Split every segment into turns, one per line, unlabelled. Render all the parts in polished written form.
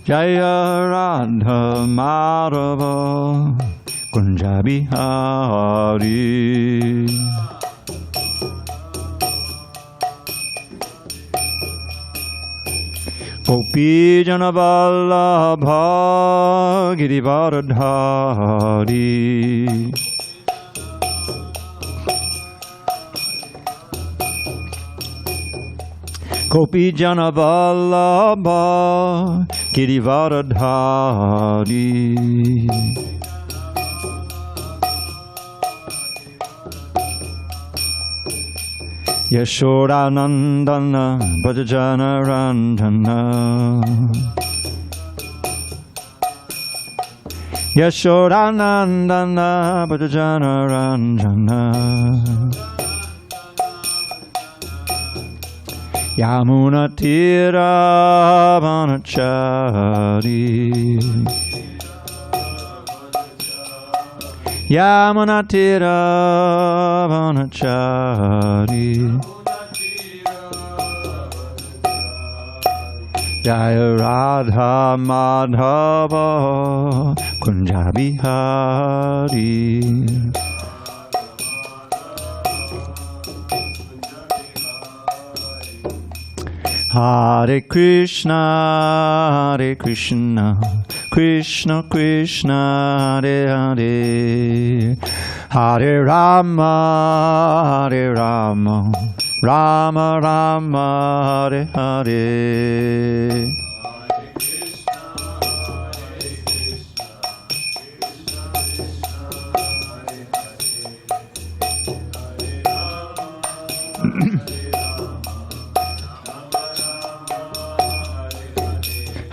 Jaya Radha Madhava Kunja Bihari. Gopi Jana Vallabha Girivardhari. Gopi Jana Vallabha Girivardhari. Yashodanandana Bhajana Ranjana. Yashodanandana Bhajana Ranjana. Yamuna Tira Vanachari. Yamuna Tira Vanachari. Jaya Radha Madhava Kunja Bihari. Hare Krishna, Hare Krishna, Krishna Krishna, Hare Hare, Hare Rama, Hare Rama, Rama Rama, Hare Hare.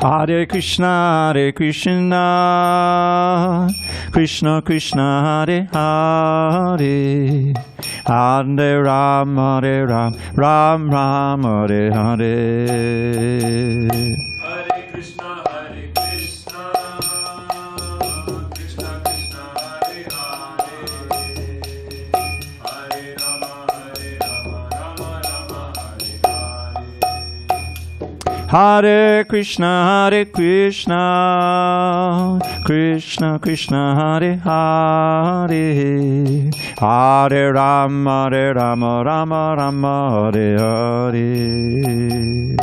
Hare Krishna, Hare Krishna, Krishna Krishna, Hare Hare, Hare Ram, Hare Ram, Ram Ram, Hare Hare.
Hare Krishna, Hare Krishna, Krishna Krishna, Hare Hare, Hare Rama, Rama Rama, Hare Hare.
Hare Krishna, Hare Krishna, Krishna Krishna, Hare Hare, Hare Rama, Rama Rama, Hare Hare.
Hare Krishna, Hare Krishna, Krishna Krishna, Hare Hare, Hare Rama, Rama Rama, Hare Hare.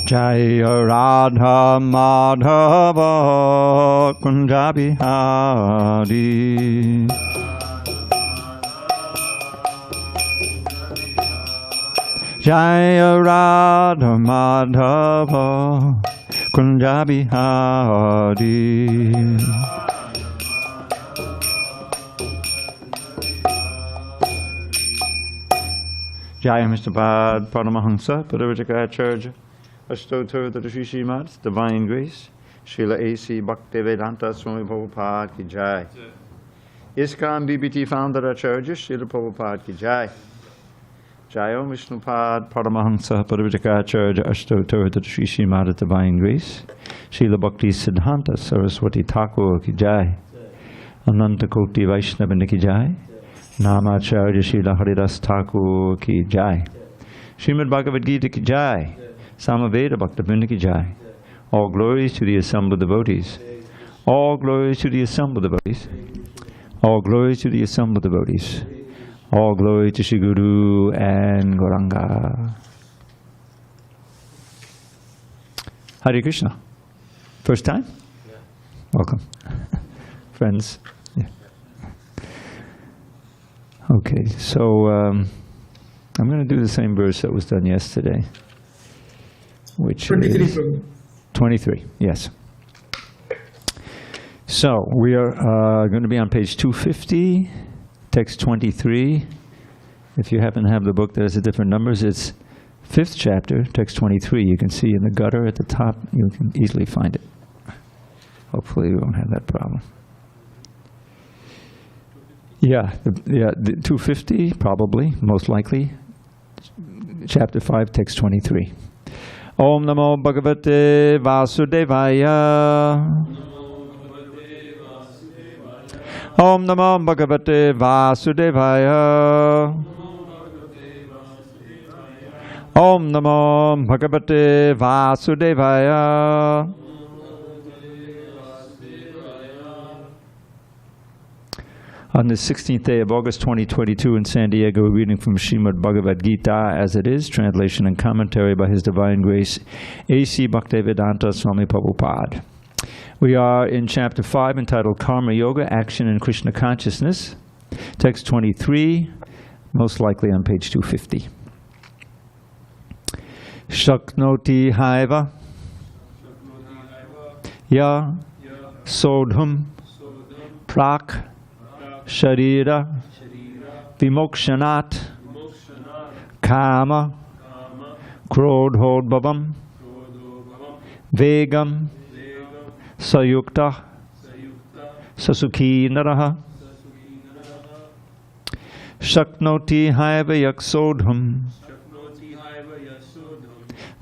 Jaya Radha Madhava Kunja Bihari. Jaya Radha Madhava Kunja Bihari. Jaya Mr. Pad Paramahansa Paravajaka Ashtotar the Srimad, Divine Grace, Srila A.C. Bhaktivedanta Swami Prabhupada ki Jai. ISKCON BBT Founder Acharya Srila Prabhupada ki Jai. Jayo Vishnupad Paramahansa Paravajaka Ashtotar the Srimad, Divine Grace, Srila Bhakti Siddhanta Saraswati Thakur ki Jai. Ananta Koti Vaishnavanda ki Jai. Namacharya Srila Haridas Thakur ki Jai. Srimad Bhagavad Gita ki Jai. Samaveda Bhaktivinoda ki Jai. All glories to the assembled devotees. All glories to the assembled devotees. All glories to the assembled devotees. All glory to Shri Guru and Gauranga. Hare Krishna. First time?
Yeah.
Welcome. Friends. Yeah. Okay, so I'm going to do the same verse that was done yesterday, which
23.
is 23, yes. So we are going to be on page 250, text 23. If you happen to have the book that has the different numbers, it's 5th chapter, text 23. You can see in the gutter at the top, you can easily find it. Hopefully we won't have that problem. Yeah, the 250, probably, most likely. Chapter 5, text 23. Om Namo Bhagavate Vasudevaya. Om Namo Bhagavate Vasudevaya. Om Namo Bhagavate Vasudevaya. On the 16th day of August 2022 in San Diego, we're reading from Srimad Bhagavad Gita as it is, translation and commentary by His Divine Grace, HG Dravida Dasa Swami Prabhupada. We are in chapter 5 entitled Karma Yoga, Action in Krishna Consciousness, text 23, most likely on page 250. Shaknoti haiva ya sodhum prak sharira vimokshanat kama krodhodbhavam vegam sayukta sasukhi naraha shaknoti haiva yaksodham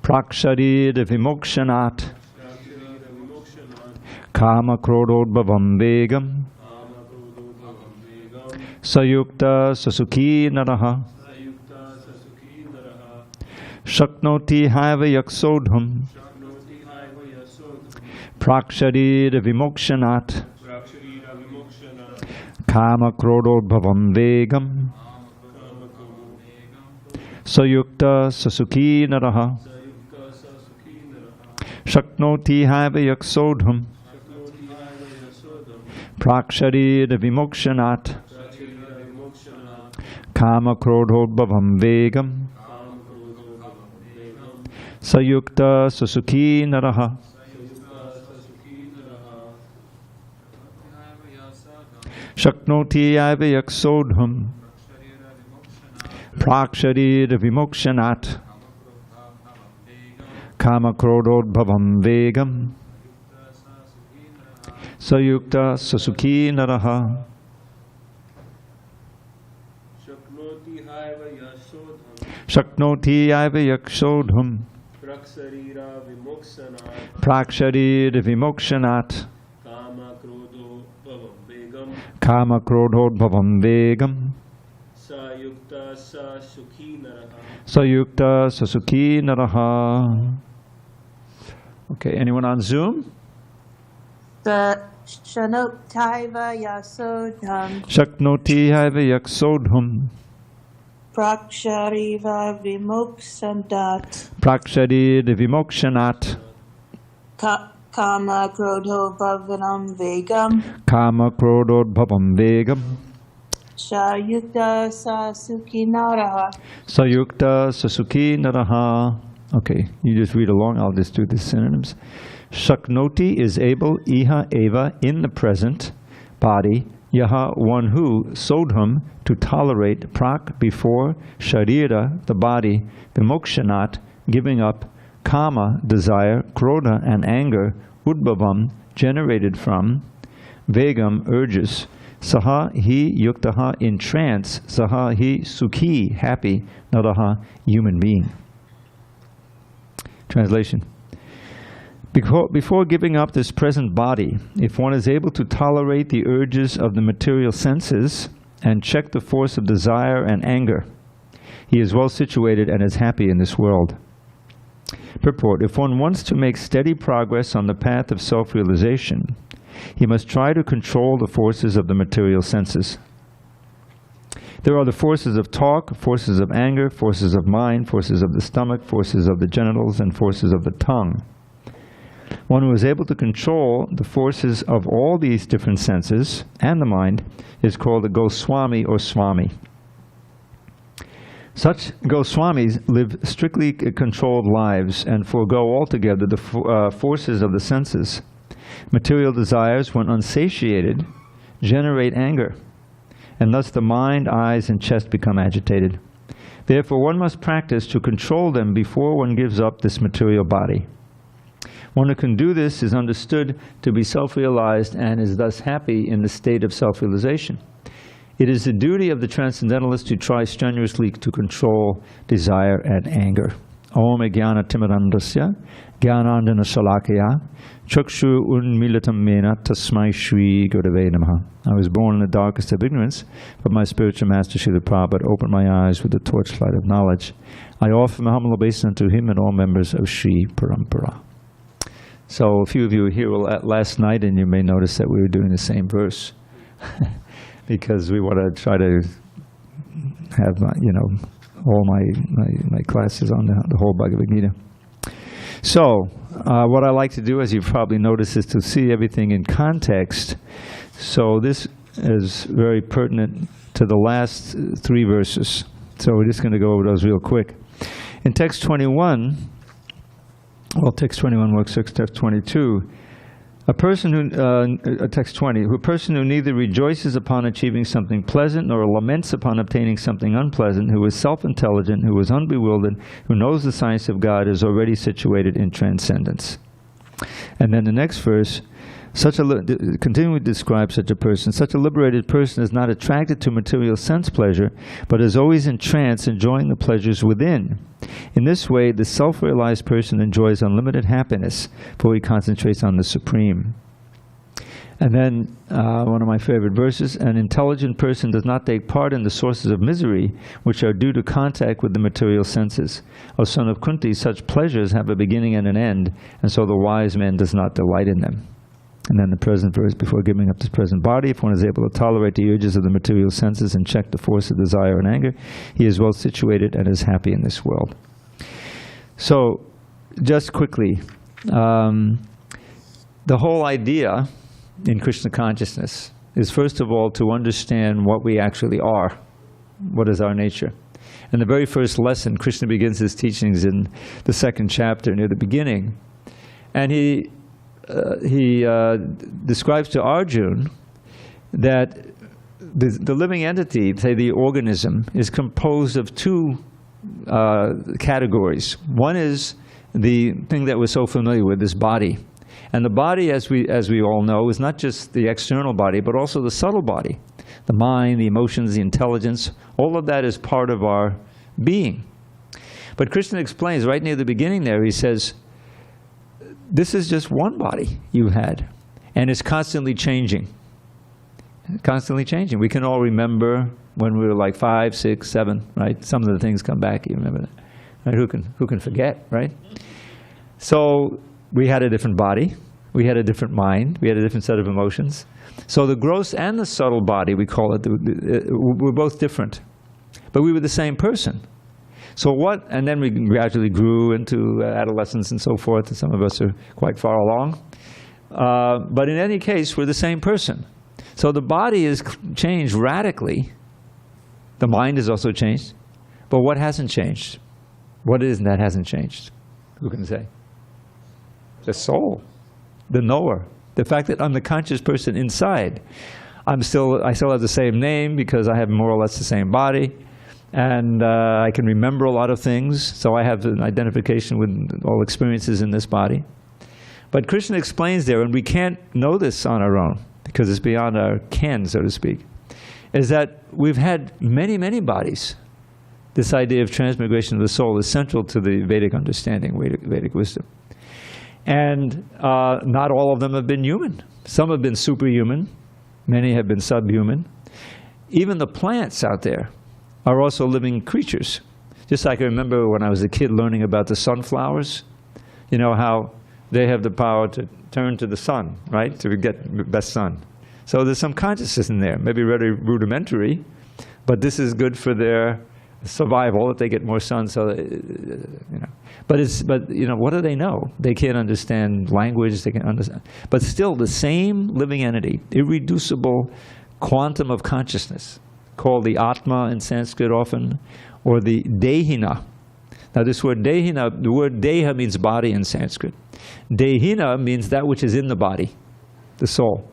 praksharira vimokshanat kama krodhodbhavam vegam sayukta sasukhi naraha shaknoti haiva yaksodham praksharira vimokshanat kama krodhodbhavam vegam sayukta sasukhi naraha shaknoti haiva yaksodham praksharira vimokshanat kama krodhodbhavam vegam sayukta sasukhi naraha shaknoti haiva yaksodham praksharira vimokshanat kama krodhodbhavam vegam sayukta sasukhi naraha shaknoti haiva yaksodham praksharira vimokshanat kama krodhodbhavam vegam sayukta sasukhi naraha. Okay, anyone on Zoom?
Shanotaiva yasodham
Shaknoti haiva yaksodham
prakshariva vimoksandat
praksharira vimokshanat
kama krodho bhavanam vegam
kama krodhodbhavam vegam
shayukta sasukhi naraha.
sayukta sasukhi naraha. Okay, you just read along, I'll just do the synonyms. Shaknoti is able, iha eva, in the present body, yaha, one who, sodham, to tolerate, prak, before, sharira, the body, vimokshanat, giving up, kama, desire, krodha, and anger, udbhavam, generated from, vegam, urges, saha hi yuktaha, in trance, saha hi sukhi, happy, naraha, human being. Translation. Before giving up this present body, if one is able to tolerate the urges of the material senses and check the force of desire and anger, he is well situated and is happy in this world. Purport. If one wants to make steady progress on the path of self-realization, he must try to control the forces of the material senses. There are the forces of talk, forces of anger, forces of mind, forces of the stomach, forces of the genitals, and forces of the tongue. One who is able to control the forces of all these different senses and the mind is called a Goswami or Swami. Such Goswamis live strictly controlled lives and forego altogether the forces of the senses. Material desires, when unsatiated, generate anger, and thus the mind, eyes, and chest become agitated. Therefore, one must practice to control them before one gives up this material body. One who can do this is understood to be self-realized and is thus happy in the state of self-realization. It is the duty of the transcendentalist to try strenuously to control desire and anger. Om Jnana Timirandasya Jnanandana Shalakaya Chakshu Unmilitam Mena Tasmai Shri Gurave Namaha. I was born in the darkest of ignorance, but my spiritual master Srila Prabhupada opened my eyes with the torchlight of knowledge. I offer my humble obeisance to him and all members of Sri Parampara. So a few of you were here last night, and you may notice that we were doing the same verse because we want to try to have, all my classes on the whole Bhagavad Gita. So, what I like to do, as you've probably noticed, is to see everything in context. So this is very pertinent to the last three verses. So we're just going to go over those real quick. In text 21, well, text 21 works, text 22, text 20, a person who neither rejoices upon achieving something pleasant nor laments upon obtaining something unpleasant, who is self-intelligent, who is unbewildered, who knows the science of God, is already situated in transcendence. And then the next verse, continuing to describe such a person, such a liberated person is not attracted to material sense pleasure, but is always in trance, enjoying the pleasures within. In this way, the self-realized person enjoys unlimited happiness, for he concentrates on the Supreme. And then, one of my favorite verses, an intelligent person does not take part in the sources of misery, which are due to contact with the material senses. O son of Kunti, such pleasures have a beginning and an end, and so the wise man does not delight in them. And then the present verse, before giving up this present body, if one is able to tolerate the urges of the material senses and check the force of desire and anger, he is well situated and is happy in this world. So, just quickly, the whole idea in Krishna consciousness is, first of all, to understand what we actually are. What is our nature? In the very first lesson, Krishna begins his teachings in the second chapter, near the beginning, and he describes to Arjuna that the living entity, say the organism, is composed of two categories. One is the thing that we're so familiar with, this body. And the body, as we all know, is not just the external body, but also the subtle body. The mind, the emotions, the intelligence, all of that is part of our being. But Krishna explains right near the beginning there, he says, this is just one body you had, and it's constantly changing. Constantly changing. We can all remember when we were like 5, 6, 7, right? Some of the things come back, you remember that. Right? Who can forget, right? So we had a different body, we had a different mind, we had a different set of emotions. So the gross and the subtle body, we call it, were both different. But we were the same person. So what, and then we gradually grew into adolescence and so forth, and some of us are quite far along. But in any case, we're the same person. So the body is changed radically. The mind is also changed. But what hasn't changed? What is that hasn't changed? Who can say? The soul, the knower. The fact that I'm the conscious person inside. I still have the same name because I have more or less the same body. And I can remember a lot of things, so I have an identification with all experiences in this body. But Krishna explains there, and we can't know this on our own, because it's beyond our ken, so to speak, is that we've had many, many bodies. This idea of transmigration of the soul is central to the Vedic understanding, Vedic wisdom. And not all of them have been human. Some have been superhuman, many have been subhuman. Even the plants out there are also living creatures. Just like I remember when I was a kid learning about the sunflowers, you know how they have the power to turn to the sun, right? To get the best sun. So there's some consciousness in there, maybe very rudimentary, but this is good for their survival if they get more sun. So, you know, but you know, what do they know? They can't understand language. They can understand, but still the same living entity, irreducible quantum of consciousness, called the Atma in Sanskrit often, or the Dehina. Now this word Dehina, the word Deha means body in Sanskrit. Dehina means that which is in the body, the soul.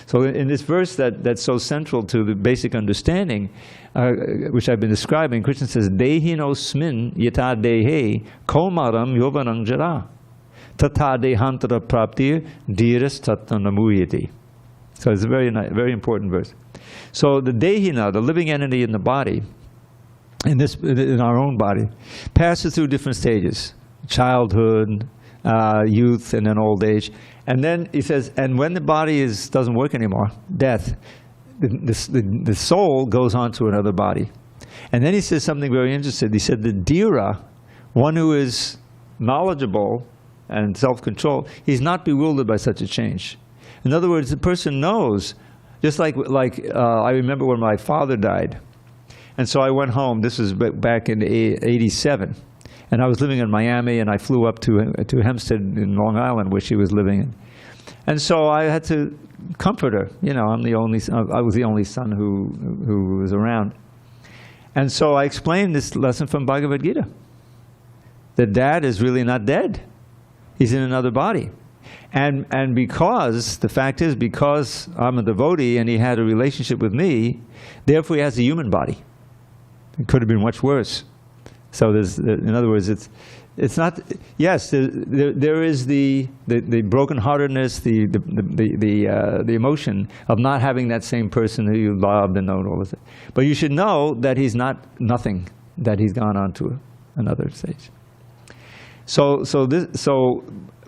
So in this verse that's so central to the basic understanding, which I've been describing, Krishna says, Dehinosmin yata dehe komaram yovanam jara tata dehantara praptir dhiras tattanamuyati. So it's a very important verse. So the Dehina, the living entity in the body, in our own body, passes through different stages: childhood, youth, and then old age. And then he says, and when the body doesn't work anymore, death, the soul goes on to another body. And then he says something very interesting. He said the dhira, one who is knowledgeable and self-controlled, he's not bewildered by such a change. In other words, the person knows, just like I remember when my father died. And so I went home, this was back in '87. And I was living in Miami, and I flew up to Hempstead in Long Island, where she was living in. And so I had to comfort her. You know, I was the only son who was around. And so I explained this lesson from Bhagavad Gita. That Dad is really not dead. He's in another body. And because, the fact is, because I'm a devotee and he had a relationship with me, therefore he has a human body. It could have been much worse. So in other words, it's not, yes, there is the brokenheartedness, the emotion of not having that same person who you loved and known all this. But you should know that he's not nothing, that he's gone on to another stage. So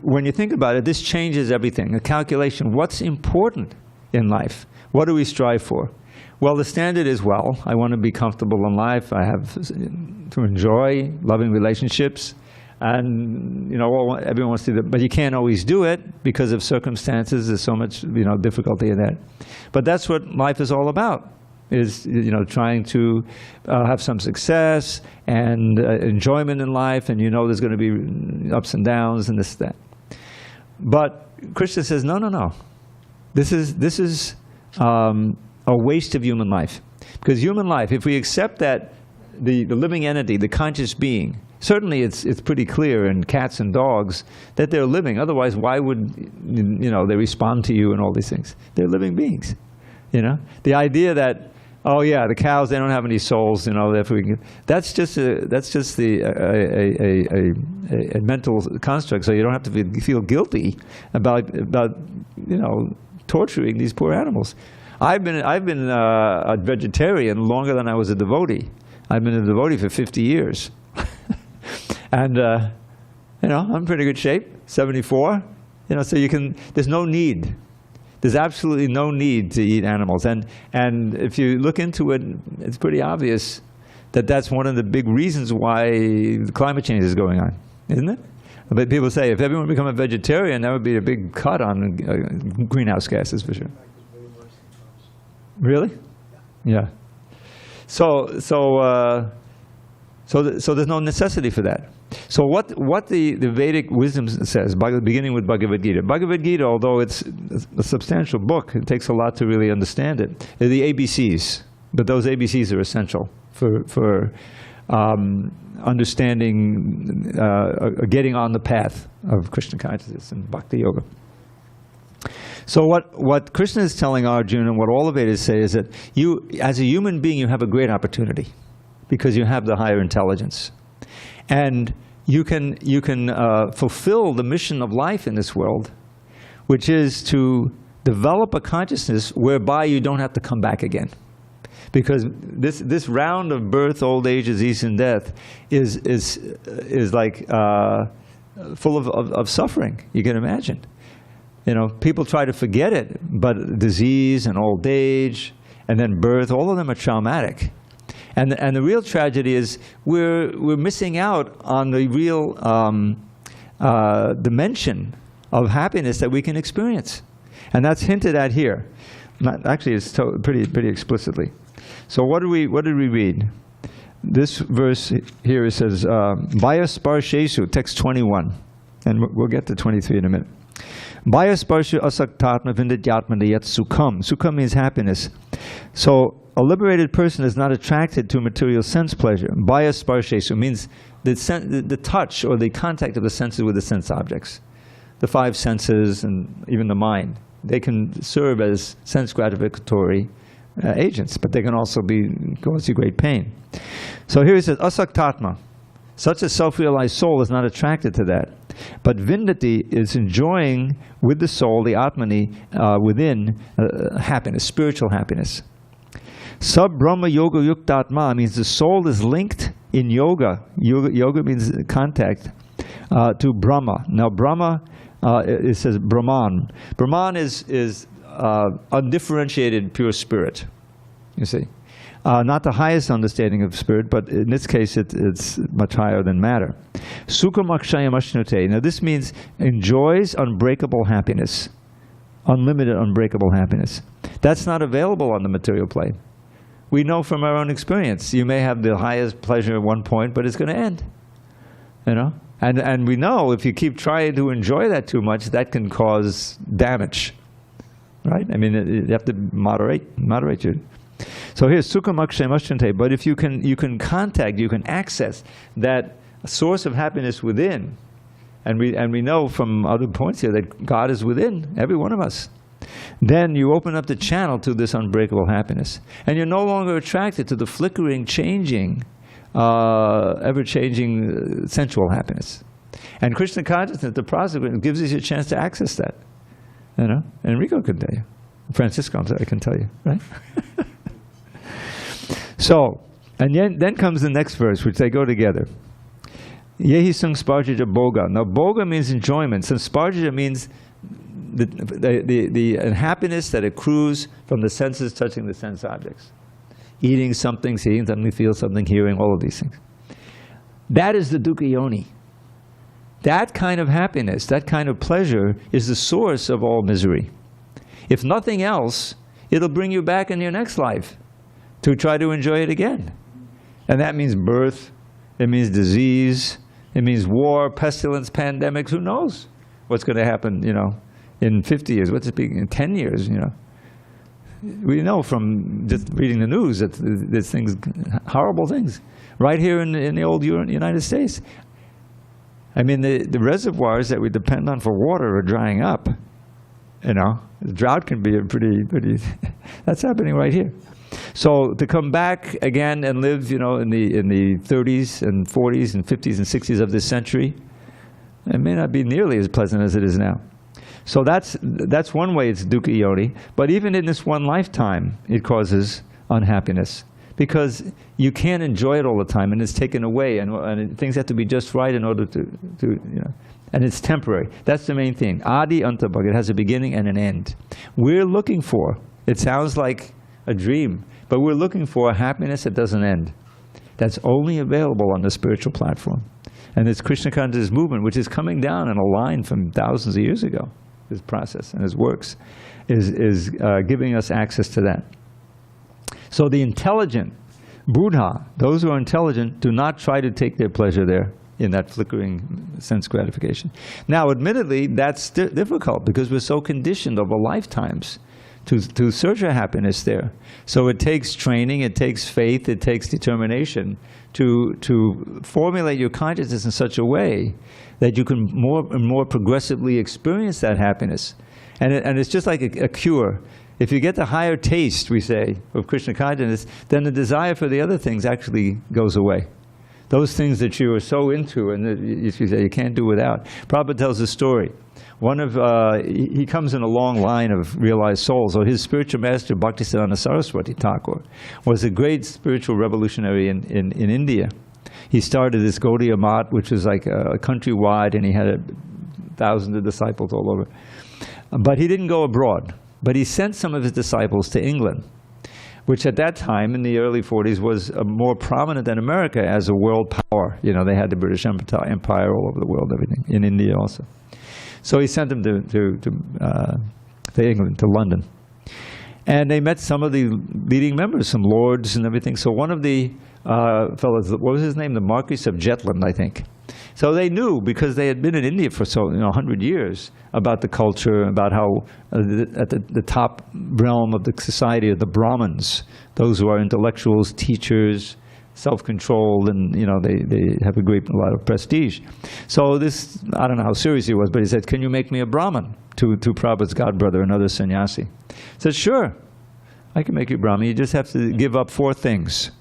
when you think about it, this changes everything. A calculation, what's important in life? What do we strive for? Well, the standard is, well, I want to be comfortable in life. I have to enjoy loving relationships. And, you know, everyone wants to do that. But you can't always do it because of circumstances. There's so much, you know, difficulty in that. But that's what life is all about, is, you know, trying to have some success and enjoyment in life. And you know there's going to be ups and downs and this, that. But Krishna says, no, no, no. This is a waste of human life. Because human life, if we accept that the living entity, the conscious being, certainly it's pretty clear in cats and dogs that they're living. Otherwise, why would, you know, they respond to you and all these things? They're living beings, you know? The idea that, oh yeah, the cows, they don't have any souls, you know, that's just a mental construct. So you don't have to feel guilty about you know, torturing these poor animals. I've been a vegetarian longer than I was a devotee. I've been a devotee for 50 years. And, you know, I'm in pretty good shape, 74. You know, so there's no need. There's absolutely no need to eat animals. And if you look into it, it's pretty obvious that that's one of the big reasons why climate change is going on, isn't it? But people say, if everyone become a vegetarian, that would be a big cut on greenhouse gases, for sure. Really? Yeah. So there's no necessity for that. So what the Vedic wisdom says, beginning with Bhagavad Gita. Bhagavad Gita, although it's a substantial book, it takes a lot to really understand it. They're the ABCs, but those ABCs are essential for understanding, getting on the path of Krishna consciousness and Bhakti Yoga. So what Krishna is telling Arjuna, and what all the Vedas say, is that you, as a human being, you have a great opportunity because you have the higher intelligence. And you can fulfill the mission of life in this world, which is to develop a consciousness whereby you don't have to come back again. Because this round of birth, old age, disease, and death is like full of suffering, you can imagine. You know, people try to forget it, but disease and old age and then birth, all of them are traumatic. And the real tragedy is we're missing out on the real dimension of happiness that we can experience. And that's hinted at here. Actually, it's pretty explicitly. So what did we read? This verse here, it says, Bhaya-sparshesu, text 21. And we'll get to 23 in a minute. Bhaya-sparshu asaktatma vindadyatmana yat sukham. Sukham means happiness. So a liberated person is not attracted to material sense pleasure. Bhaya-sparshesu means the touch or the contact of the senses with the sense objects. The five senses and even the mind. They can serve as sense gratificatory agents, but they can also cause you great pain. So here he says, asaktatma. Such a self-realized soul is not attracted to that. But vindati is enjoying with the soul, the atmani, within happiness, spiritual happiness. Sab Brahma Yoga Yuktatma means the soul is linked in yoga. Yoga means contact to Brahma. Now Brahma, it says Brahman. Brahman is undifferentiated pure spirit, you see. Not the highest understanding of spirit, but in this case it's much higher than matter. Sukham akshayam ashnute. Now this means enjoys unbreakable happiness. Unlimited unbreakable happiness. That's not available on the material plane. We know from our own experience, you may have the highest pleasure at one point, but it's going to end. You know? And we know if you keep trying to enjoy that too much, that can cause damage. Right? I mean, you have to moderate you. So here's Sukham Akshay Mashtante. But if you can contact, you can access that source of happiness within, and we know from other points here that God is within every one of us, then you open up the channel to this unbreakable happiness. And you're no longer attracted to the flickering, changing, ever-changing sensual happiness. And Krishna consciousness, the process, gives us a chance to access that. You know? Enrico can tell you. Francisco, I can tell you, right? So, and then comes the next verse, which they go together. Yehi sung sparjaja boga. Now, boga means enjoyment. So, sparjaja means the happiness that accrues from the senses touching the sense objects. Eating something, seeing something, feel something, hearing, all of these things. That is the dukkha yoni. That kind of happiness, that kind of pleasure is the source of all misery. If nothing else, it'll bring you back in your next life to try to enjoy it again. And that means birth, it means disease, it means war, pestilence, pandemics, who knows what's going to happen, you know, in 50 years, what's it be, in 10 years, you know. We know from just reading the news that there's things, horrible things, right here in the old United States. I mean, the reservoirs that we depend on for water are drying up, you know. The drought can be a pretty, that's happening right here. So to come back again and live, you know, in the 30s and 40s and 50s and 60s of this century, it may not be nearly as pleasant as it is now. So that's one way it's dukkha yoni. But even in this one lifetime, it causes unhappiness because you can't enjoy it all the time, and it's taken away, and things have to be just right in order to you know. And it's temporary. That's the main thing. Adi anta bhag. It has a beginning and an end. We're looking for, it sounds like a dream, but we're looking for a happiness that doesn't end. That's only available on the spiritual platform. And it's Krishna consciousness movement, which is coming down in a line from thousands of years ago. His process and his works is giving us access to that. So the intelligent, Buddha, those who are intelligent, do not try to take their pleasure there in that flickering sense gratification. Now, admittedly, that's difficult because we're so conditioned over lifetimes to search for happiness there. So it takes training, it takes faith, it takes determination to formulate your consciousness in such a way that you can more and more progressively experience that happiness. And it's just like a cure. If you get the higher taste, we say, of Krishna consciousness, then the desire for the other things actually goes away. Those things that you are so into and that you say you can't do without. Prabhupada tells a story. He comes in a long line of realized souls. So his spiritual master, Bhaktisiddhanta Saraswati Thakur, was a great spiritual revolutionary in India. He started this Gaudiya Math, which was like a countrywide, and he had thousands of disciples all over. But he didn't go abroad. But he sent some of his disciples to England, which at that time, in the early 40s, was more prominent than America as a world power. You know, they had the British Empire all over the world, everything, in India also. So he sent them to England, to London. And they met some of the leading members, some lords and everything. So one of the fellows, what was his name? The Marquis of Jutland, I think. So they knew, because they had been in India for 100 years, about the culture, about how at the top realm of the society are the Brahmins, those who are intellectuals, teachers, self-controlled, and they have a lot of prestige. So this, I don't know how serious he was, but he said, "Can you make me a Brahmin?" to Prabhupada's godbrother, another sannyasi. He said, "Sure, I can make you a Brahmin. You just have to give up 4 things.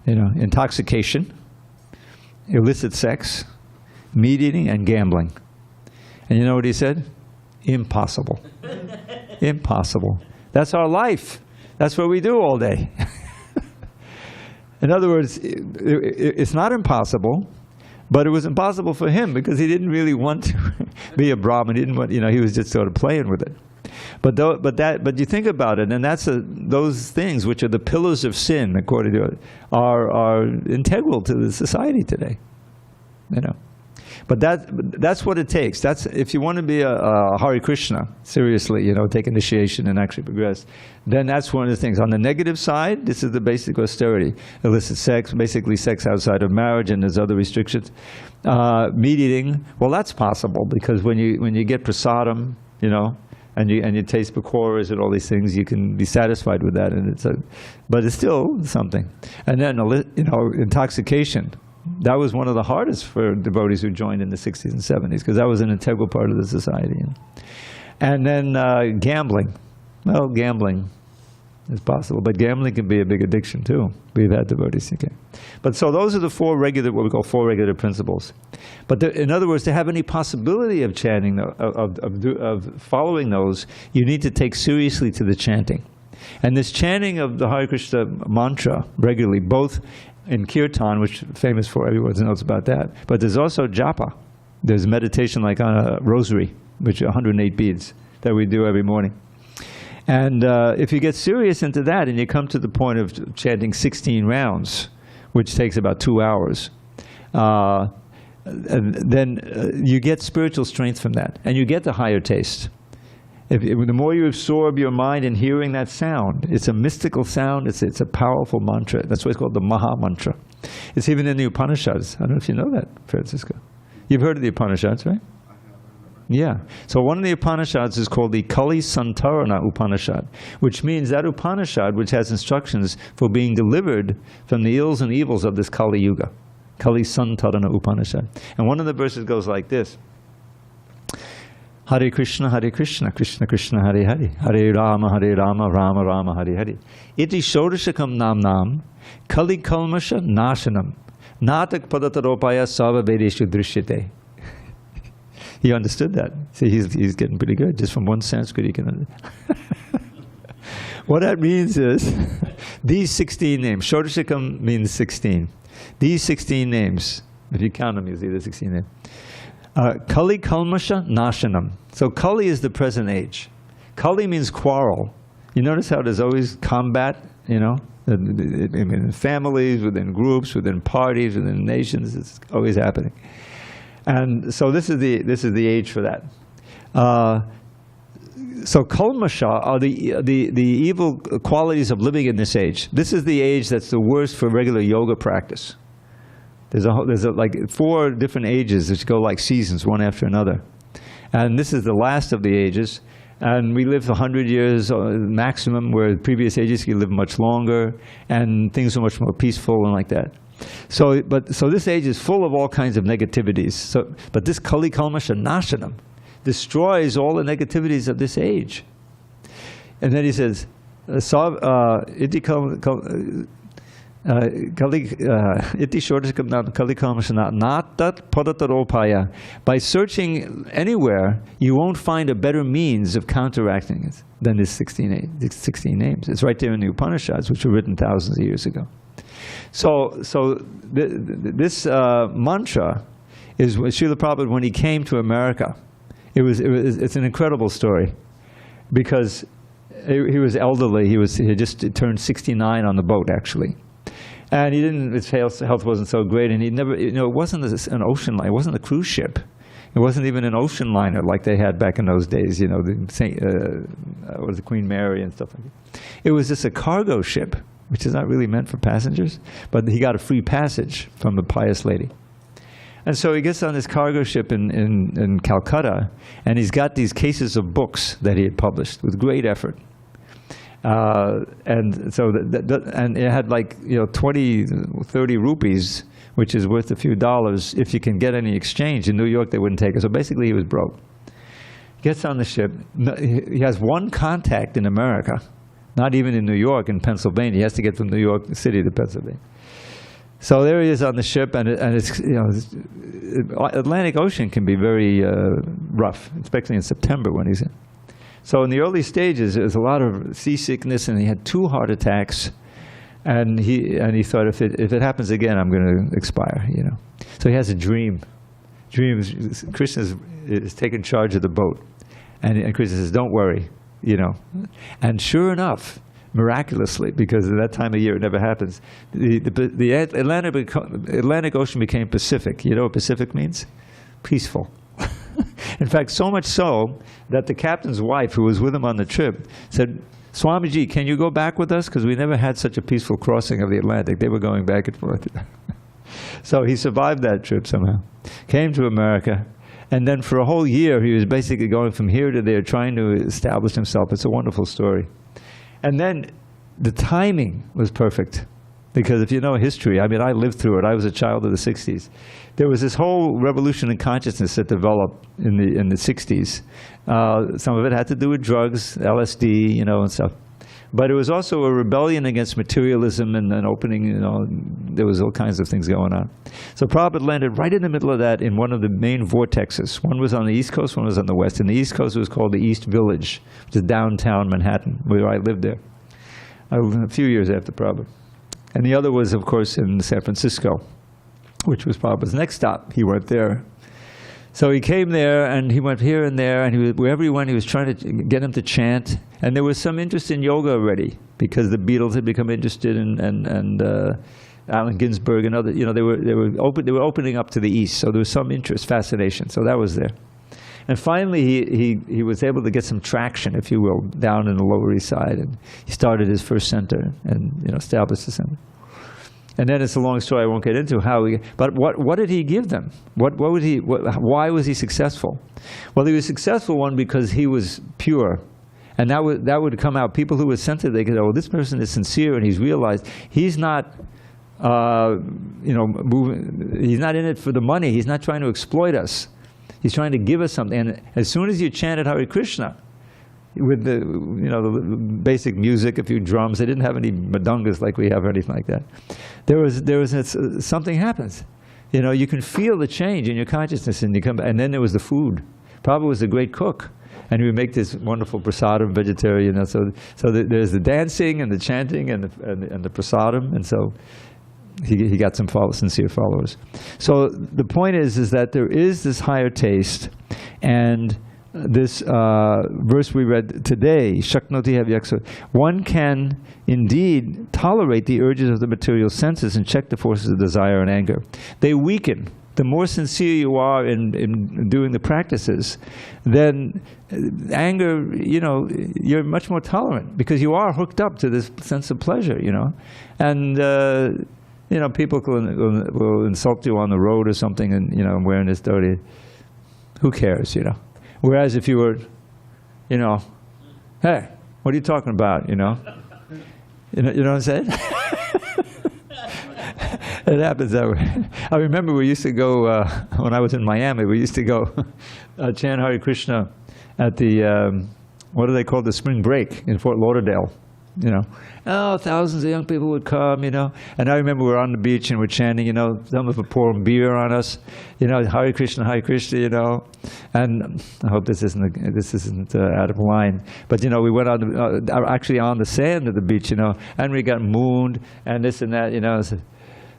Intoxication, illicit sex, meat eating, and gambling." And you know what he said? Impossible. Impossible. That's our life. That's what we do all day. In other words, it's not impossible, but it was impossible for him because he didn't really want to be a Brahmin. He didn't want, he was just sort of playing with it. But you think about it, and those things which are the pillars of sin, according to it, are integral to the society today. But that's what it takes. That's if you want to be a Hare Krishna, seriously, take initiation and actually progress, then that's one of the things. On the negative side, this is the basic austerity. Illicit sex, basically sex outside of marriage, and there's other restrictions. Meat eating, well, that's possible because when you get prasadam, and you taste pakoras and all these things, you can be satisfied with that, but it's still something. And then intoxication. That was one of the hardest for devotees who joined in the 60s and 70s because that was an integral part of the society. And then gambling. Well, gambling is possible, but gambling can be a big addiction too. We've had devotees. Okay. But so those are the what we call four regular principles. But in other words, to have any possibility of chanting, of following those, you need to take seriously to the chanting. And this chanting of the Hare Krishna mantra regularly, both in kirtan, which is famous for, everyone knows about that, but there's also japa. There's meditation like on a rosary, which are 108 beads that we do every morning. And if you get serious into that and you come to the point of chanting 16 rounds, which takes about 2 hours, then you get spiritual strength from that, and you get the higher taste. The more you absorb your mind in hearing that sound, it's a mystical sound, it's a powerful mantra. That's why it's called the Maha Mantra. It's even in the Upanishads. I don't know if you know that, Francisco. You've heard of the Upanishads, right? Yeah. So one of the Upanishads is called the Kali Santarana Upanishad, which means that Upanishad, which has instructions for being delivered from the ills and evils of this Kali Yuga. Kali Santarana Upanishad. And one of the verses goes like this. Hare Krishna, Krishna Krishna, Hare Hare. Hare Rama, Rama Rama, Hare Hare. Iti Shodashakam Nam Kali Kalmasha Nashanam Natak Padataropaya Sava Vedeshu Drishyate. He understood that. See, he's getting pretty good. Just from one Sanskrit he can understand. What that means is, these 16 names, Shodashakam means 16. These 16 names, if you count them, you see the 16 names. Kali Kalmasha Nashanam. So Kali is the present age. Kali means quarrel. You notice how there's always combat, in families, within groups, within parties, within nations. It's always happening. And so this is the age for that. So kalmasha are the evil qualities of living in this age. This is the age that's the worst for regular yoga practice. There's like 4 different ages which go like seasons, one after another. And this is the last of the ages. And we live 100 years maximum, where previous ages you live much longer, and things are much more peaceful and like that. So this age is full of all kinds of negativities. But this Kali Kalmasha Nashanam destroys all the negativities of this age. And then he says, by searching anywhere, you won't find a better means of counteracting it than this 16 names. It's right there in the Upanishads, which were written thousands of years ago. So this mantra is Srila Prabhupada, when he came to America, it's an incredible story, because he was elderly. He had just turned 69 on the boat, actually. And his health wasn't so great, and he never, it wasn't an ocean line, it wasn't a cruise ship. It wasn't even an ocean liner like they had back in those days, the Queen Mary and stuff like that. It was just a cargo ship, which is not really meant for passengers, but he got a free passage from a pious lady. And so he gets on this cargo ship in Calcutta, and he's got these cases of books that he had published with great effort. And so and it had 20, 30 rupees, which is worth a few dollars if you can get any exchange. In New York, they wouldn't take it. So basically, he was broke. Gets on the ship. He has one contact in America, not even in New York, in Pennsylvania. He has to get from New York City to Pennsylvania. So there he is on the ship, and it's Atlantic Ocean can be very rough, especially in September when he's in. So in the early stages, there's a lot of seasickness, and he had 2 heart attacks. And he thought, if it happens again, I'm going to expire, you know. So he has a dream. Krishna is taking charge of the boat. And Krishna says, don't worry, you know. And sure enough, miraculously, because at that time of year it never happens, the Atlantic Ocean became Pacific. You know what Pacific means? Peaceful. In fact, so much so that the captain's wife, who was with him on the trip, said, Swamiji, can you go back with us? Because we never had such a peaceful crossing of the Atlantic. They were going back and forth. So he survived that trip somehow. Came to America. And then for a whole year, he was basically going from here to there, trying to establish himself. It's a wonderful story. And then the timing was perfect. Because if you know history, I mean, I lived through it. I was a child of the 60s. There was this whole revolution in consciousness that developed in the 60s. Some of it had to do with drugs, LSD, you know, and stuff. But it was also a rebellion against materialism and an opening, you know, there was all kinds of things going on. So Prabhupada landed right in the middle of that in one of the main vortexes. One was on the East Coast, one was on the West. And the East Coast was called the East Village, which is downtown Manhattan, where I lived there a few years after Prabhupada. And the other was, of course, in San Francisco, which was Prabhupada's next stop. He went there. So he came there, and he went here and there, and wherever he went, he was trying to get him to chant. And there was some interest in yoga already, because the Beatles had become interested, and Allen Ginsberg and other, you know, they were opening up to the East. So there was some interest, fascination. So that was there. And finally, he was able to get some traction, if you will, down in the Lower East Side, and he started his first center, and you know, established the center. And then it's a long story I won't get into how he. But what did he give them? Why was he successful? Well, he was successful, one, because he was pure, and that would come out. People who were sensitive, they could go, "Oh, this person is sincere, and he's realized he's not." You know, he's not in it for the money. He's not trying to exploit us. He's trying to give us something. And as soon as you chanted Hare Krishna, with the, you know, the basic music, a few drums, they didn't have any madungas like we have or anything like that. There was something happens. You know, you can feel the change in your consciousness, and you come. And then there was the food. Prabhupada was a great cook, and he would make this wonderful prasadam, vegetarian. You know, so there's the dancing and the chanting and the prasadam, and so. He got some sincere followers. So the point is that there is this higher taste, and this verse we read today, Shaknoti Havyaksa, one can indeed tolerate the urges of the material senses and check the forces of desire and anger. They weaken. The more sincere you are in doing the practices, then anger, you know, you're much more tolerant, because you are hooked up to this sense of pleasure, you know. And you know, people will insult you on the road or something, and, you know, I'm wearing this dhoti. Who cares, you know? Whereas if you were, you know, hey, what are you talking about, you know? You know what I'm saying? It happens that way. I remember we used to go, when I was in Miami, we used to go chant Hare Krishna at the, what do they call the spring break in Fort Lauderdale, you know. Oh, thousands of young people would come, you know. And I remember we were on the beach and we're chanting, you know, some of them pouring beer on us, you know, Hare Krishna, you know. And I hope this isn't out of line. But, you know, we went on actually on the sand of the beach, you know, and we got mooned and this and that, you know. So,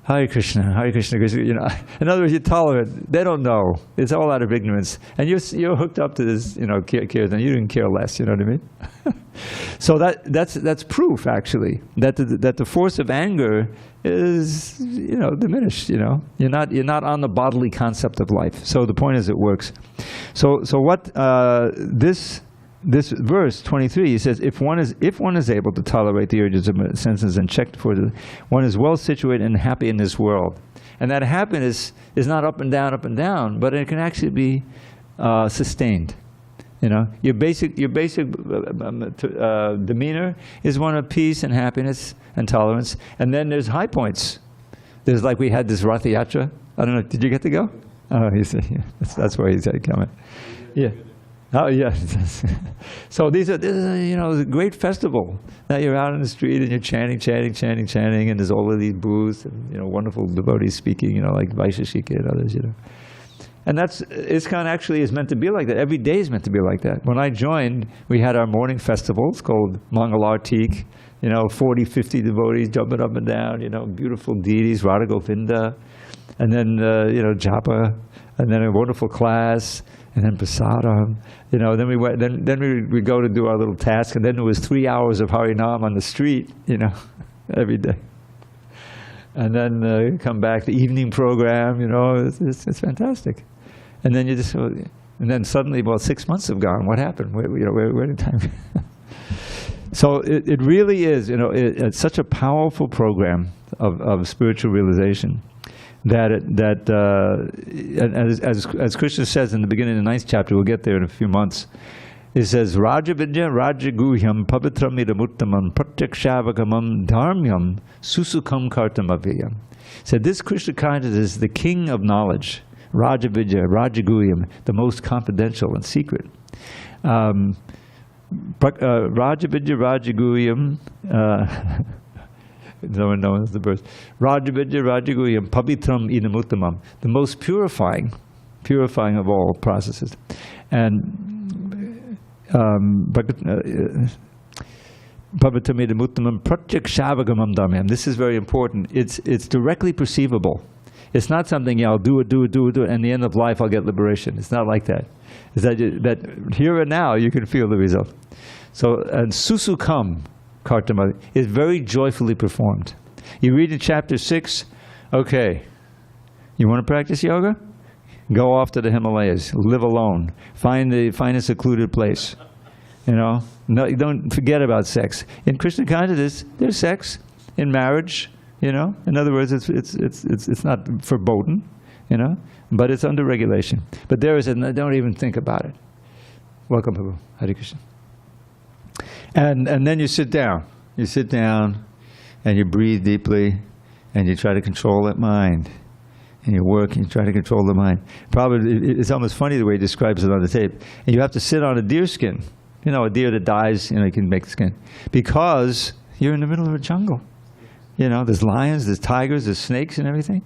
Hare Krishna, Krishna, you know. In other words, you're tolerant. They don't know. It's all out of ignorance. And you're hooked up to this, you know, kirtan. You didn't care less, you know what I mean? So that's proof, actually, that the force of anger is, you know, diminished, you know. You're not on the bodily concept of life. So the point is it works. So what this verse 23, he says, if one is able to tolerate the urges of senses and check for it, one is well situated and happy in this world. And that happiness is not up and down, but it can actually be sustained. You know, your basic demeanor is one of peace and happiness and tolerance. And then there's high points. There's, like, we had this Rath Yatra. I don't know, did you get to go? Oh, yeah, that's where he's coming. Yeah. Oh, yes. So this is, you know, a great festival. Now you're out in the street and you're chanting, and there's all of these booths and, you know, wonderful devotees speaking, you know, like Vaisheshika and others, you know. And that's, ISKCON actually is meant to be like that. Every day is meant to be like that. When I joined, we had our morning festivals called Mangalartik, 40, 50 devotees jumping up and down, beautiful deities, Radha Govinda, and then, japa, and then a wonderful class, and then prasadam, then we went, then we go to do our little task, and then there was 3 hours of Harinam on the street, every day. And then come back, the evening program, it's fantastic. And then and then suddenly, 6 months have gone. What happened? Where did time? So it really is, it's such a powerful program of spiritual realization that as Krishna says in the beginning of the 9th chapter, we'll get there in a few months. It says, Rajavidya Rajaguhyam Pavitramidamuttamam Pratyakshavagaman Dharmyam Susukam Kartamaviyam. Said this Krishna consciousness is the king of knowledge. Rajavidya, Rajaguhyam, the most confidential and secret. Rajavidya Rajaguhyam, no one knows the verse. Rajavidya Rajaguhyam Pavitram Idamuttamam, the most purifying of all processes. And this is very important. It's directly perceivable. It's not something, I'll do it, and at the end of life I'll get liberation. It's not like that. It's that here and now you can feel the result. So, and susukam kartama is very joyfully performed. You read in chapter 6, okay, you want to practice yoga? Go off to the Himalayas, live alone, find a secluded place. No, you don't forget about sex. In Krishna consciousness, there's sex in marriage. In other words, it's not verboten, but it's under regulation. But there is don't even think about it. Welcome, Prabhu. Hare Krishna. And then you sit down. You sit down, and you breathe deeply, and you try to control that mind. And you work and you try to control the mind. Probably, it's almost funny the way he describes it on the tape. And you have to sit on a deer skin. A deer that dies, you can make skin. Because you're in the middle of a jungle. There's lions, there's tigers, there's snakes and everything.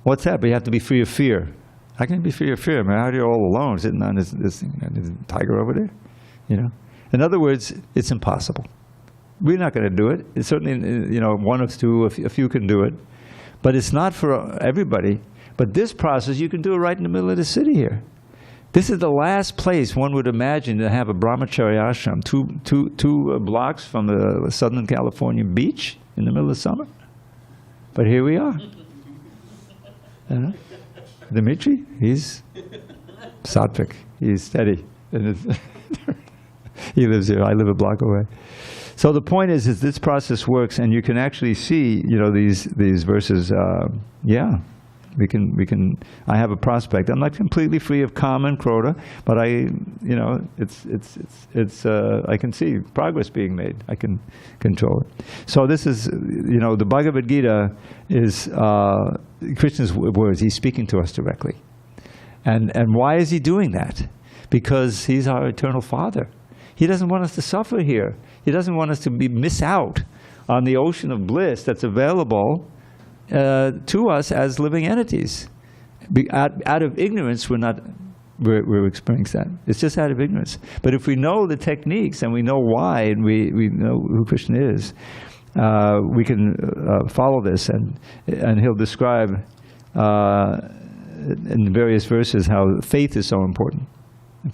What's that? But you have to be free of fear. How can you be free of fear? I mean, out here all alone, sitting on this tiger over there. In other words, it's impossible. We're not going to do it. It's certainly, one of two, a few can do it. But it's not for everybody. But this process, you can do it right in the middle of the city here. This is the last place one would imagine to have a brahmachari ashram, two blocks from the Southern California beach in the middle of summer. But here we are. Dimitri, he's sattvic. He's steady. He lives here. I live a block away. So the point is this process works, and you can actually see, these verses. We can. I have a prospect. I'm not completely free of kama and krota, but I can see progress being made. I can control it. So this is, the Bhagavad Gita is Krishna's words. He's speaking to us directly, and why is he doing that? Because he's our eternal Father. He doesn't want us to suffer here. He doesn't want us to miss out on the ocean of bliss that's available to us as living entities. Out of ignorance, we're experiencing that. It's just out of ignorance. But if we know the techniques and we know why and we know who Krishna is, we can follow this. And he'll describe in various verses how faith is so important.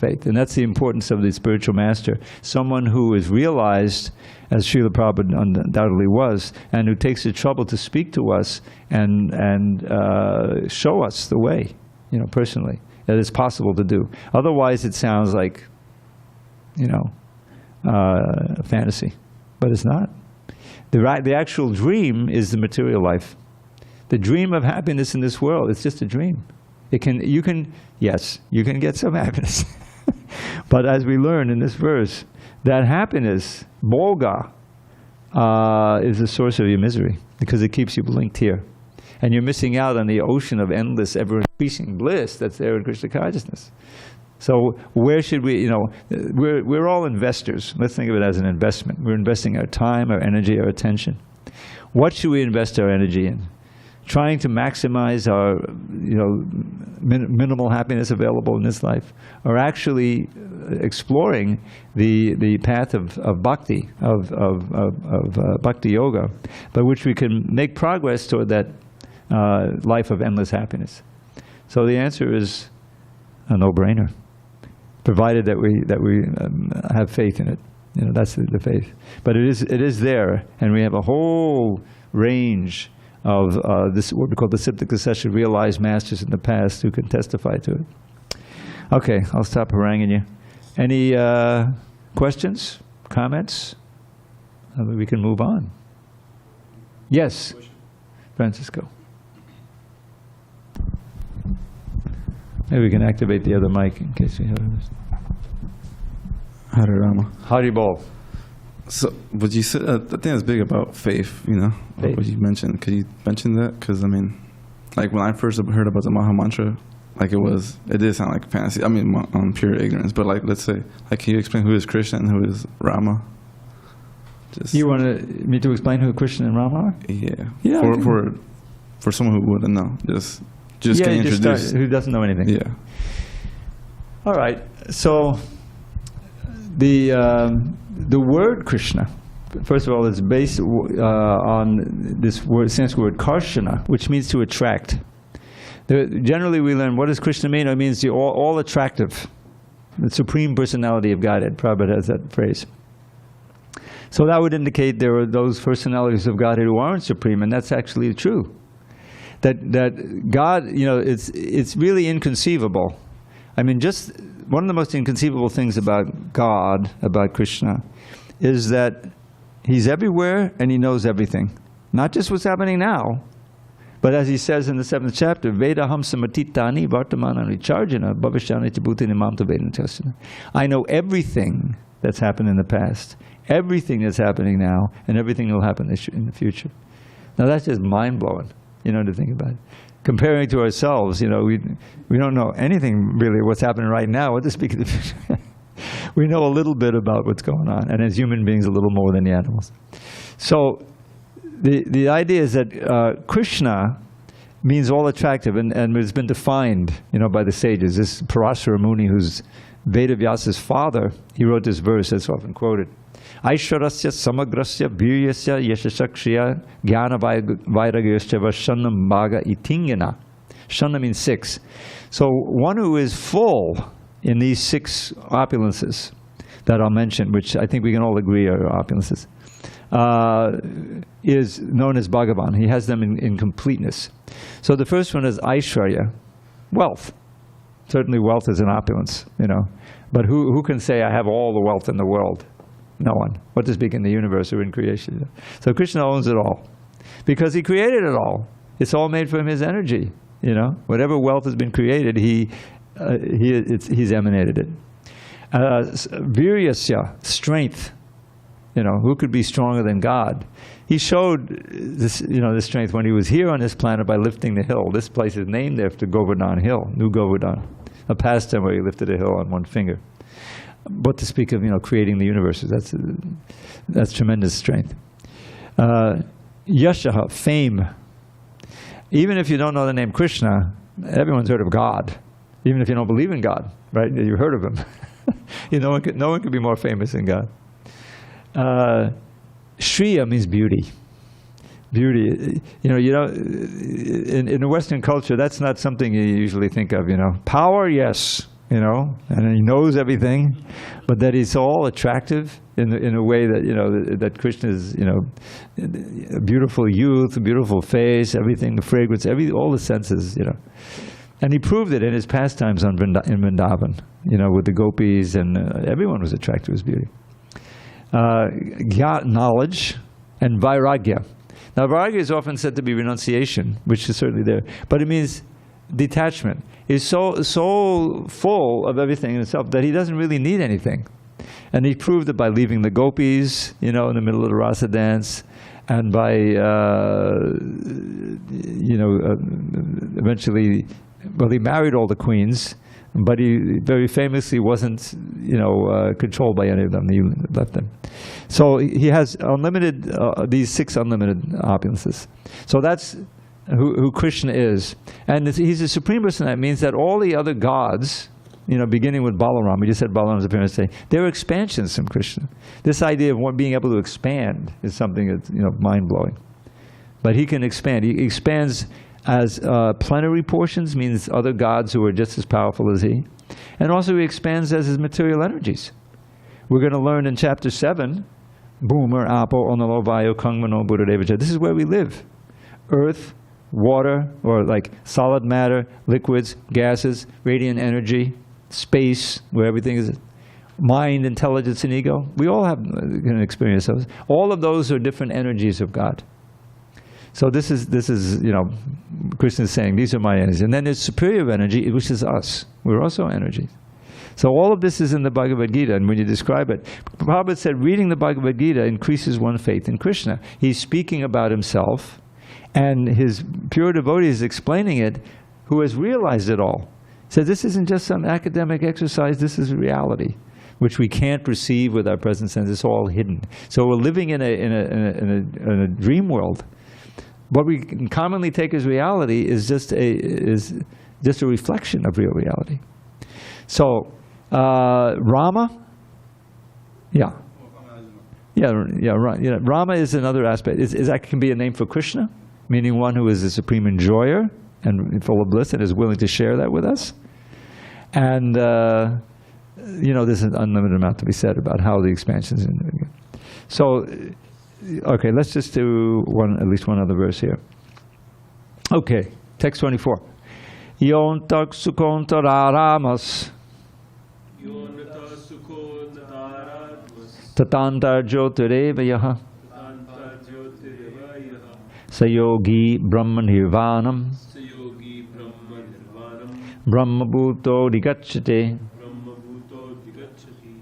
Faith. And that's the importance of the spiritual master. Someone who is realized, as Srila Prabhupada undoubtedly was, and who takes the trouble to speak to us and show us the way, personally, that it's possible to do. Otherwise it sounds like, fantasy. But it's not. The actual dream is the material life. The dream of happiness in this world, it's just a dream. You can get some happiness. But as we learn in this verse, that happiness, bhoga, is the source of your misery, because it keeps you linked here. And you're missing out on the ocean of endless, ever-increasing bliss that's there in Krishna consciousness. So where should we, we're all investors. Let's think of it as an investment. We're investing our time, our energy, our attention. What should we invest our energy in? trying to maximize our, minimal happiness available in this life, or actually exploring the path of bhakti, of bhakti yoga, by which we can make progress toward that life of endless happiness. So the answer is a no-brainer, provided that we have faith in it. That's the faith. But it is there, and we have a whole range of this, what we call the Siddhika session, realized masters in the past who can testify to it. Okay, I'll stop haranguing you. Any questions, comments? We can move on. Yes, Francisco. Maybe we can activate the other mic in case we have it.
Hare Rama.
Haribol.
So, what you said, I think it's big about faith,
Faith.
what you mentioned. Could you mention that? Because, like when I first heard about the Maha Mantra, like it did sound like fantasy. On pure ignorance. But like, let's say, can you explain who is Krishna and who is Rama?
You want me to explain who Krishna and Rama are?
Yeah.
Yeah.
For someone who wouldn't know, just can you introduce?
Who doesn't know anything?
Yeah.
All right. So the word Krishna, first of all, is based on this word, Sanskrit word karshana, which means to attract. Generally, we learn, what does Krishna mean? It means the all attractive, the supreme personality of Godhead. Prabhupada has that phrase. So that would indicate there are those personalities of Godhead who aren't supreme, and that's actually true. That God, it's really inconceivable. Just one of the most inconceivable things about God, about Krishna, is that He's everywhere and He knows everything. Not just what's happening now, but as He says in the 7th chapter, Vedaham samatitani vartamanani charjana bhavishyani bhutini mamta vedantashana. I know everything that's happened in the past, everything that's happening now, and everything that will happen in the future. Now that's just mind-blowing, to think about it. Comparing to ourselves, we don't know anything really what's happening right now. What to speak of the future? We know a little bit about what's going on, and as human beings, a little more than the animals. So the idea is that Krishna means all attractive, and it's been defined, by the sages. This Parashara Muni, who's Vedavyas's father, he wrote this verse that's often quoted. Aishwarasya samagrasya viryasya yashashakshya jnana vairagyasya vashanam bhaga itingana. Shana means 6. So one who is full in these 6 opulences that I'll mention, which I think we can all agree are opulences, is known as Bhagavan. He has them in completeness. So the first one is Aishwarya, wealth. Certainly wealth is an opulence, But who can say, I have all the wealth in the world? No one. What to speak in the universe or in creation? So Krishna owns it all. Because He created it all. It's all made from His energy. Whatever wealth has been created, He's emanated it. Viryasya, strength. Who could be stronger than God? He showed this, this strength when He was here on this planet by lifting the hill. This place is named after Govardhan Hill, New Govardhan, a pastime where He lifted a hill on one finger. But to speak of, creating the universe, that's tremendous strength. Yashaha, fame. Even if you don't know the name Krishna, everyone's heard of God. Even if you don't believe in God, right? You've heard of Him. No one could be more famous than God. Shriya means beauty. Beauty. In the Western culture, that's not something you usually think of. Power, yes. And He knows everything, but that He's all attractive in a way that that Krishna is a beautiful youth, a beautiful face, everything, the fragrance, all the senses, And He proved it in His pastimes in Vrindavan, with the gopis, and everyone was attracted to His beauty. Knowledge and vairagya. Now vairagya is often said to be renunciation, which is certainly there, but it means detachment. Is so full of everything in itself that He doesn't really need anything. And He proved it by leaving the gopis, in the middle of the rasa dance, and by, eventually, well, He married all the queens, but He very famously wasn't, controlled by any of them. He left them. So He has unlimited, these 6 unlimited opulences. So that's
who Krishna is. And he's the Supreme Person. That means that all the other gods, beginning with Balaram, we just said Balaram's appearance today, they're expansions from Krishna. This idea of being able to expand is something that's mind-blowing. But he can expand. He expands as plenary portions, means other gods who are just as powerful as he. And also he expands as his material energies. We're going to learn in chapter 7, Bhumar, Apo, Onalo, Vayo, Kangmano, Buddhadevacha. This is where we live. Earth, water, or like solid matter, liquids, gases, radiant energy, space, where everything is, mind, intelligence, and ego. We all can experience those. All of those are different energies of God. So this is Krishna is saying, these are my energies. And then there's superior energy, which is us. We're also energies. So all of this is in the Bhagavad Gita, and when you describe it, Prabhupada said reading the Bhagavad Gita increases one's faith in Krishna. He's speaking about himself, and his pure devotee is explaining it, who has realized it all. So this isn't just some academic exercise, this is reality, which we can't perceive with our present sense. It's all hidden. So we're living in a dream world. What we can commonly take as reality is just a reflection of real reality. So Rama, Rama is another aspect. That can be a name for Krishna, meaning one who is the supreme enjoyer and full of bliss and is willing to share that with us. And there's an unlimited amount to be said about how the expansion is. So, okay, let's just do at least one other verse here. Okay, text 24. Yontak sukontaramas
Yonata sukho nataradvas
tatantar jyotirevayaha
tanta jyotirvayaha
sayogi brahmanirvanam
sayogi brahma nirvanam
brahmabhuto digacchate.
brahma bhuto digacchati.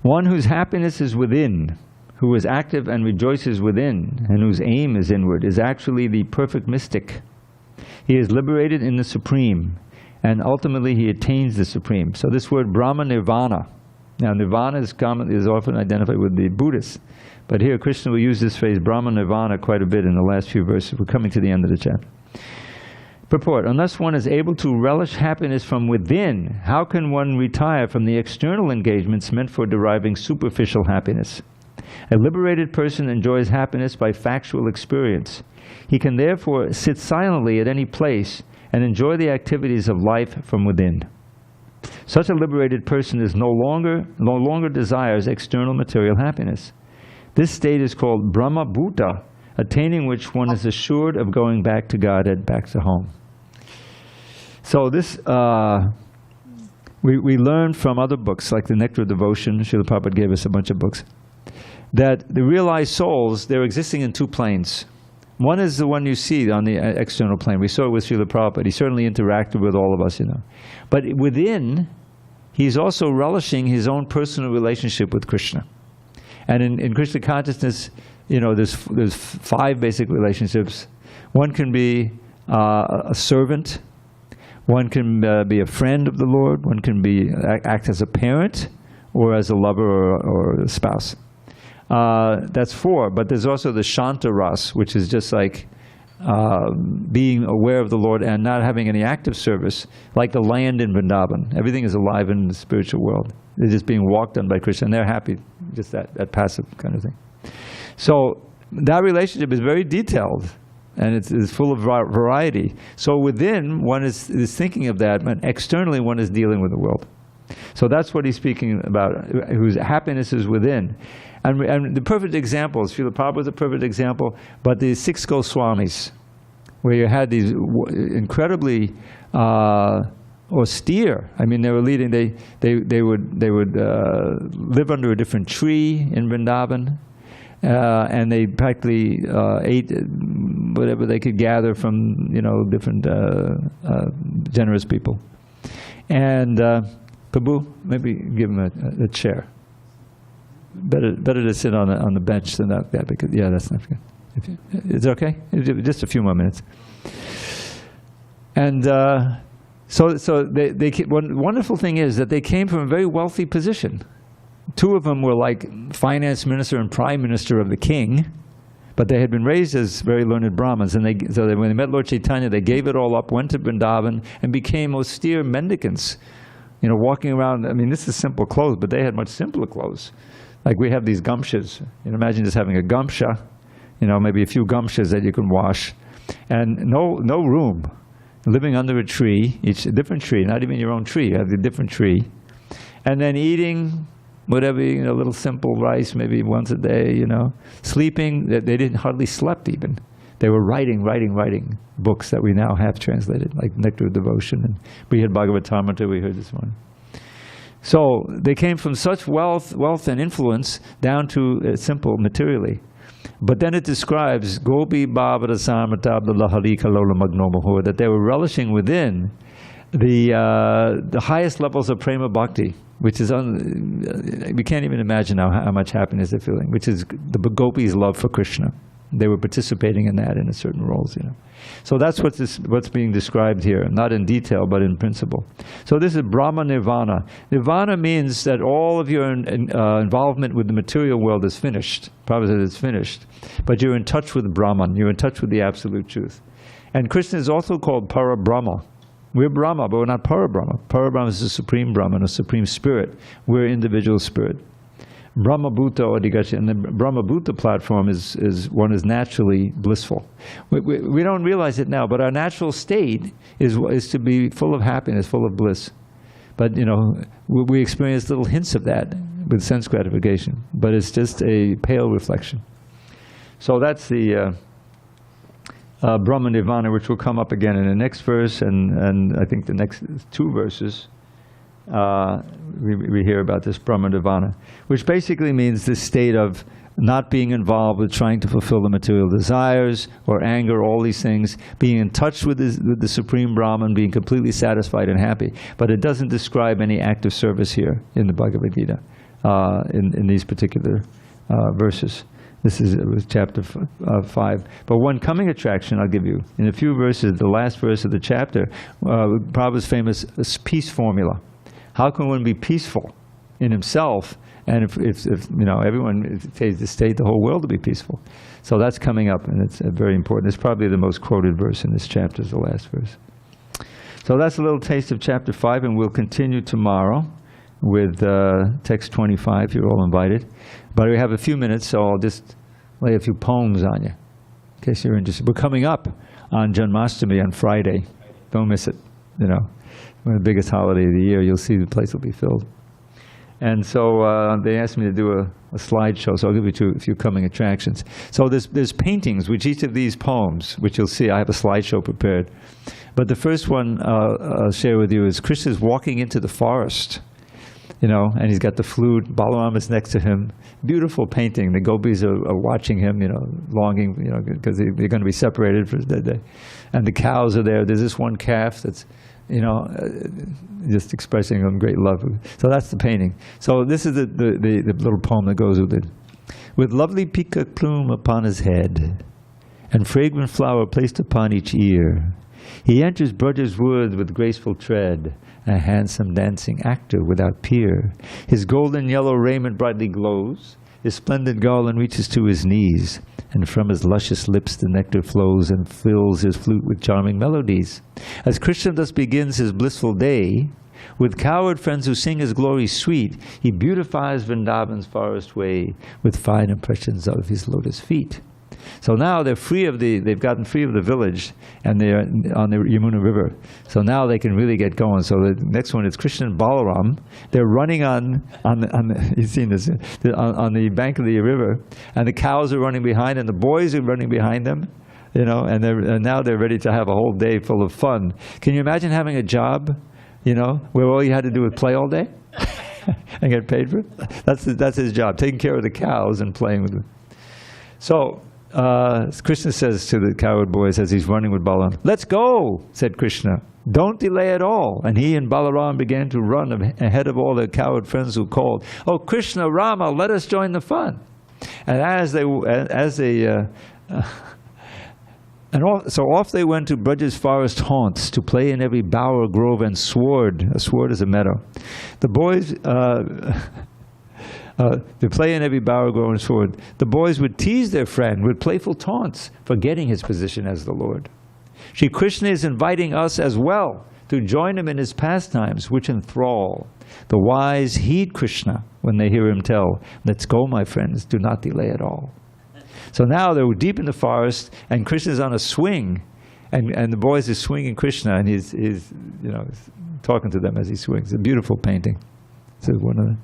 One whose happiness is within, who is active and rejoices within, and whose aim is inward, is actually the perfect mystic. He is liberated in the Supreme, and ultimately he attains the Supreme. So this word Brahma Nirvana. Now Nirvana is often identified with the Buddhists, but here Krishna will use this phrase Brahma Nirvana quite a bit in the last few verses. We're coming to the end of the chapter. Purport: unless one is able to relish happiness from within, how can one retire from the external engagements meant for deriving superficial happiness? A liberated person enjoys happiness by factual experience. He can therefore sit silently at any place and enjoy the activities of life from within. Such a liberated person is no longer desires external material happiness. This state is called Brahma Bhuta, attaining which one is assured of going back to Godhead, back to home. So this, we learn from other books, like the Nectar of Devotion. Srila Prabhupada gave us a bunch of books, that the realized souls, they're existing in two planes. One is the one you see on the external plane. We saw it with Srila Prabhupada. He certainly interacted with all of us, But within, he's also relishing his own personal relationship with Krishna. And in Krishna consciousness, there's 5 basic relationships. One can be a servant. One can be a friend of the Lord. One can act as a parent or as a lover or a spouse. That's 4, but there's also the Shanta Ras, which is just like being aware of the Lord and not having any active service, like the land in Vrindavan. Everything is alive in the spiritual world. They're just being walked on by Krishna, and they're happy, just that passive kind of thing. So that relationship is very detailed, and it's full of variety. So within, one is thinking of that, but externally one is dealing with the world. So that's what he's speaking about, whose happiness is within. And the perfect example, Srila Prabhupada was a perfect example, but the 6 Goswamis, where you had these incredibly austere. I mean, they were leading. They would live under a different tree in Vrindavan, and they practically ate whatever they could gather from different generous people. And Prabhu, maybe give him a chair. Better to sit on the bench than that. Yeah, because that's not good. It's okay. Just a few more minutes. And so one wonderful thing is that they came from a very wealthy position. 2 of them were like finance minister and prime minister of the king, But they had been raised as very learned Brahmins, and when they met Lord Chaitanya, they gave it all up, went to Vrindavan, and became austere mendicants. You know, walking around, I mean, this is simple clothes, but they had much simpler clothes. Like we have these gumshas. You know, imagine just having a gumsha, you know, maybe a few gumshas that you can wash, and no room. Living under a tree, each a different tree, not even your own tree, you have a different tree. And then eating whatever, you know, a little simple rice, maybe once a day, you know. Sleeping, they didn't hardly slept even. They were writing books that we now have translated, like Nectar of Devotion. And we had Bhagavatamrita, we heard this one. So they came from such wealth and influence down to simple materially. But then it describes Gopi Bhavada Samratabda Lahari Kalola Magnomahur, that they were relishing within the highest levels of prema bhakti, which is, we can't even imagine how much happiness they're feeling, which is the gopis' love for Krishna. They were participating in that in a certain roles, you know. So that's what's being described here, not in detail, but in principle. So this is Brahma Nirvana. Nirvana means that all of your involvement with the material world is finished. Prabhupada says it's finished. But you're in touch with Brahman. You're in touch with the absolute truth. And Krishna is also called Para Brahma. We're Brahma, but we're not Para Brahma. Para Brahma is the supreme Brahman, a supreme spirit. We're individual spirit. Brahma Bhuta Odigachi, and the Brahma Bhuta platform is naturally blissful. We don't realize it now, but our natural state is to be full of happiness, full of bliss. But you know, we experience little hints of that with sense gratification, but it's just a pale reflection. So that's the Brahma Nirvana, which will come up again in the next verse, and I think the next 2 verses. We hear about this Brahma Nirvana, which basically means this state of not being involved with trying to fulfill the material desires or anger, all these things, being in touch with the Supreme Brahman, being completely satisfied and happy. But it doesn't describe any active service here in the Bhagavad Gita, in these particular verses. It was chapter 5. But one coming attraction I'll give you. In a few verses, the last verse of the chapter, Prabhupada's famous peace formula. How can one be peaceful in himself, and if you know, everyone takes the state, the whole world to be peaceful? So that's coming up, and it's very important. It's probably the most quoted verse in this chapter, is the last verse. So that's a little taste of chapter 5, and we'll continue tomorrow with text 25. You're all invited. But we have a few minutes, so I'll just lay a few poems on you, in case you're interested. We're coming up on Janmashtami on Friday. Don't miss it, you know. The biggest holiday of the year, you'll see the place will be filled. And so they asked me to do a slideshow, so I'll give you a few coming attractions. So there's paintings, which each of these poems, which you'll see, I have a slideshow prepared. But the first one I'll share with you is Krishna's walking into the forest, you know, and he's got the flute, Balaram is next to him. Beautiful painting. The gopis are watching him, you know, longing, you know, because they're going to be separated for the day. And the cows are there. There's this one calf that's, you know, just expressing great love. So that's the painting. So this is the little poem that goes with it. With lovely peacock plume upon his head, and fragrant flower placed upon each ear, he enters Braja's woods with graceful tread, a handsome dancing actor without peer. His golden yellow raiment brightly glows, his splendid garland reaches to his knees, and from his luscious lips the nectar flows and fills his flute with charming melodies. As Krishna thus begins his blissful day, with cowherd friends who sing his glory sweet, he beautifies Vrindavan's forest way with fine impressions of his lotus feet. So now they've gotten free of the village, and they're on the Yamuna River. So now they can really get going. So the next one is Krishna and Balaram. They're running on you've seen this, on the bank of the river, and the cows are running behind, and the boys are running behind them, you know, and now they're ready to have a whole day full of fun. Can you imagine having a job, you know, where all you had to do was play all day and get paid for it? That's his job, taking care of the cows and playing with them. So Krishna says to the cowherd boys as he's running with Balaram, "Let's go," said Krishna. "Don't delay at all." And he and Balaram began to run ahead of all their cowherd friends who called, "Oh, Krishna, Rama, let us join the fun." And so off they went to Braja's forest haunts to play in every bower, grove, and sward. A sward is a meadow. The boys They play in every bower growing forward. The boys would tease their friend with playful taunts, forgetting his position as the Lord. Shri Krishna is inviting us as well to join him in his pastimes, which enthrall. The wise heed Krishna when they hear him tell, "Let's go, my friends, do not delay at all." So now they're deep in the forest, and Krishna's on a swing, and the boys are swinging Krishna, and he's talking to them as he swings. A beautiful painting. This is one of the.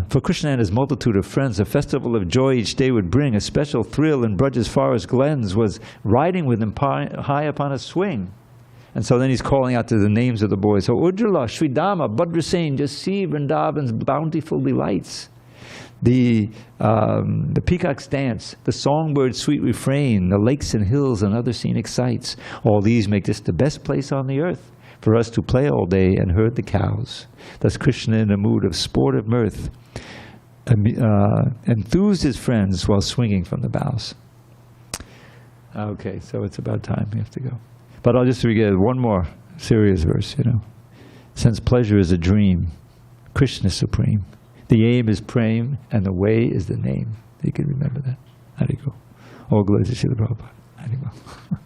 For Krishna and his multitude of friends, a festival of joy each day would bring. A special thrill in Braj's forest glens was riding with him high upon a swing. And so then he's calling out to the names of the boys. So Ujjvala, Sridhama, Bhadrasen, just see Vrindavan's bountiful delights. The peacock's dance, the songbird's sweet refrain, the lakes and hills and other scenic sights. All these make this the best place on the earth for us to play all day and herd the cows. Thus Krishna, in a mood of sportive mirth, enthused his friends while swinging from the boughs. Okay, so it's about time we have to go. But I'll just read one more serious verse, Since pleasure is a dream, Krishna is supreme. The aim is prem, and the way is the name. You can remember that. Hare go. All glory to Srila Prabhupada. Hare go.